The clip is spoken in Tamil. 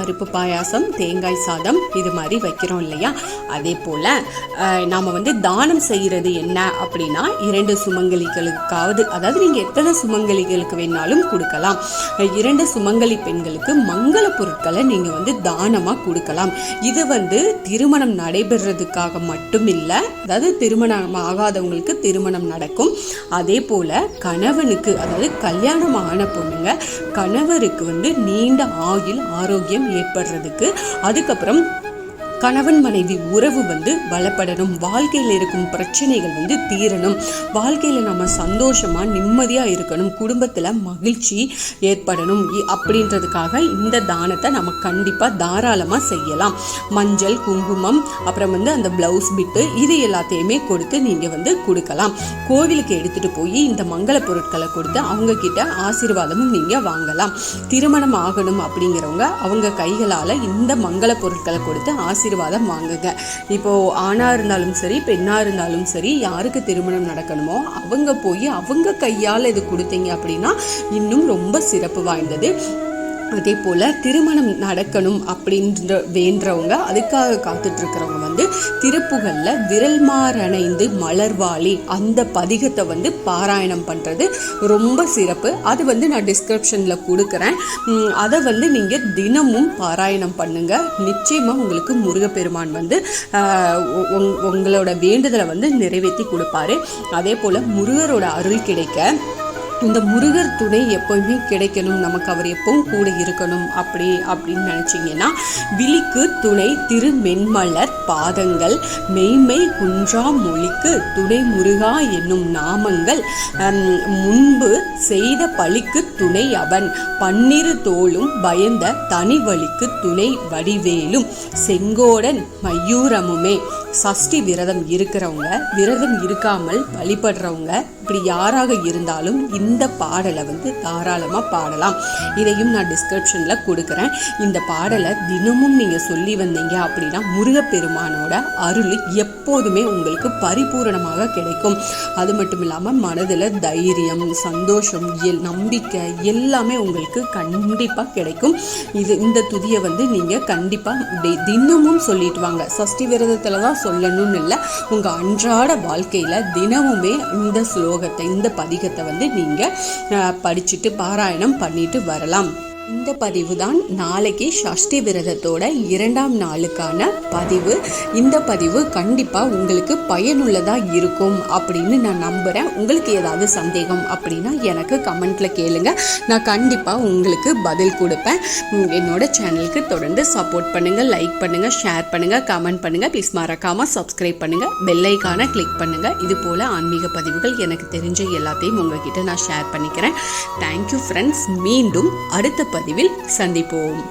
பருப்பு பாயாசம், தேங்காய் சாதம் இது மாதிரி வைக்கிறோம் இல்லையா, அதே போல் நாம் தானம் செய்கிறது என்ன அப்படின்னா 2 சுமங்கலிகளுக்காவது, அதாவது நீங்கள் எத்தனை சுமங்கலிகளுக்கு வேணாலும் கொடுக்கலாம். 2 சுமங்கலி பெண்களுக்கு மங்கள பொருட்களை நீங்கள் தானமாக கொடுக்கலாம். இது திருமணம் நடைபெறதுக்காக மட்டும் இல்லை, அதாவது திருமணம் ஆகாதவங்களுக்கு திருமணம் நடக்கும். அதே போல் கணவனுக்கு, அதாவது கல்யாணம் ஆன பொண்ணுங்க கணவருக்கு நீண்ட ஆயுள் ஆரோக்கியம் ஏற்படுறதுக்கு, அதுக்கப்புறம் கணவன் மனைவி உறவு பலப்படணும், வாழ்க்கையில் இருக்கும் பிரச்சனைகள் தீரணும், வாழ்க்கையில் நம்ம சந்தோஷமாக நிம்மதியாக இருக்கணும், குடும்பத்தில் மகிழ்ச்சி ஏற்படணும் அப்படின்றதுக்காக இந்த தானத்தை நம்ம கண்டிப்பாக தாராளமாக செய்யலாம். மஞ்சள், குங்குமம், அப்புறம் அந்த ப்ளவுஸ் பிட்டு இது எல்லாத்தையுமே கொடுத்து நீங்கள் கொடுக்கலாம். கோவிலுக்கு எடுத்துகிட்டு போய் இந்த மங்கள பொருட்களை கொடுத்து அவங்க கிட்ட ஆசீர்வாதமும் நீங்கள் வாங்கலாம். திருமணம் ஆகணும் அப்படிங்கிறவங்க அவங்க கைகளால் இந்த மங்கள பொருட்களை கொடுத்து ஆசீர்வாதம் வாங்குங்க. இப்போ ஆணா இருந்தாலும் சரி, பெண்ணா இருந்தாலும் சரி, யாருக்கு திருமணம் நடக்கணுமோ அவங்க போய் அவங்க கையால் இது கொடுத்தீங்க அப்படின்னா இன்னும் ரொம்ப சிறப்பு வாய்ந்தது. அதே போல் திருமணம் நடக்கணும் அப்படின்ற வேண்டவங்க, அதுக்காக காத்துட்ருக்கிறவங்க திருப்புகளில் விரல் மாறணைந்து மலர்வாளி அந்த பதிகத்தை பாராயணம் பண்ணுறது ரொம்ப சிறப்பு. அது நான் டிஸ்கிரிப்ஷனில் கொடுக்குறேன். அதை நீங்கள் தினமும் பாராயணம் பண்ணுங்க. நிச்சயமாக உங்களுக்கு முருகப்பெருமான் உங்களோட வேண்டுதலை நிறைவேற்றி கொடுப்பாரு. அதே போல் முருகரோட அருள் கிடைக்க, இந்த முருகர் துணை எப்போயுமே கிடைக்கணும், நமக்கு அவர் எப்பவும் கூட இருக்கணும் அப்படின்னு நினச்சிங்கன்னா, விழிக்கு துணை திரு மென்மலர் பாதங்கள், மெய்மை குன்றா மொழிக்கு துணை முருகா என்னும் நாமங்கள், முன்பு செய்த பழிக்கு துணை அவன், பன்னிரு தோளும் பயந்த தனி வழிக்கு துணை வடிவேலும், செங்கோடன் மயூரமுமே. சஷ்டி விரதம் இருக்கிறவங்க, விரதம் இருக்காமல் வழிபடுறவங்க, இப்படி யாராக இருந்தாலும் இந்த பாடலை தாராளமாக பாடலாம். இதையும் நான் டிஸ்கிரிப்ஷனில் கொடுக்குறேன். இந்த பாடலை தினமும் நீங்கள் சொல்லி வந்தீங்க அப்படின்னா முருகப்பெருமானோட அருள் எப்போதுமே உங்களுக்கு பரிபூரணமாக கிடைக்கும். அது மட்டும் இல்லாமல் மனதில் தைரியம், சந்தோஷம், நம்பிக்கை எல்லாமே உங்களுக்கு கண்டிப்பாக கிடைக்கும். இந்த துதியை நீங்கள் கண்டிப்பாக தினமும் சொல்லிட்டு வாங்க. சஷ்டி விரதத்தில் தான் சொல்லணும்னு இல்லை, உங்கள் அன்றாட வாழ்க்கையில் தினமுமே இந்த ஸ்லோகத்தை, இந்த பதிகத்தை நீங்கள் படிச்சுட்டு பாராயணம் பண்ணிட்டு வரலாம். இந்த பதிவு தான் நாளைக்கு சஷ்டி விரதத்தோட 2ஆம் நாளுக்கான பதிவு. இந்த பதிவு கண்டிப்பாக உங்களுக்கு பயனுள்ளதாக இருக்கும் அப்படின்னு நான் நம்புகிறேன். உங்களுக்கு ஏதாவது சந்தேகம் அப்படின்னா எனக்கு கமெண்ட்டில் கேளுங்க, நான் கண்டிப்பாக உங்களுக்கு பதில் கொடுப்பேன். என்னோட சேனலுக்கு தொடர்ந்து சப்போர்ட் பண்ணுங்கள், லைக் பண்ணுங்கள், ஷேர் பண்ணுங்கள், கமெண்ட் பண்ணுங்கள். ப்ளீஸ் மறக்காமல் சப்ஸ்கிரைப் பண்ணுங்கள், பெல் ஐக்கானை கிளிக் பண்ணுங்கள். இது போல் ஆன்மீக பதிவுகள் எனக்கு தெரிஞ்ச எல்லாத்தையும் உங்ககிட்ட நான் ஷேர் பண்ணிக்கிறேன். Thank you friends. மீண்டும் அடுத்த பதிவில் சந்திப்போம்.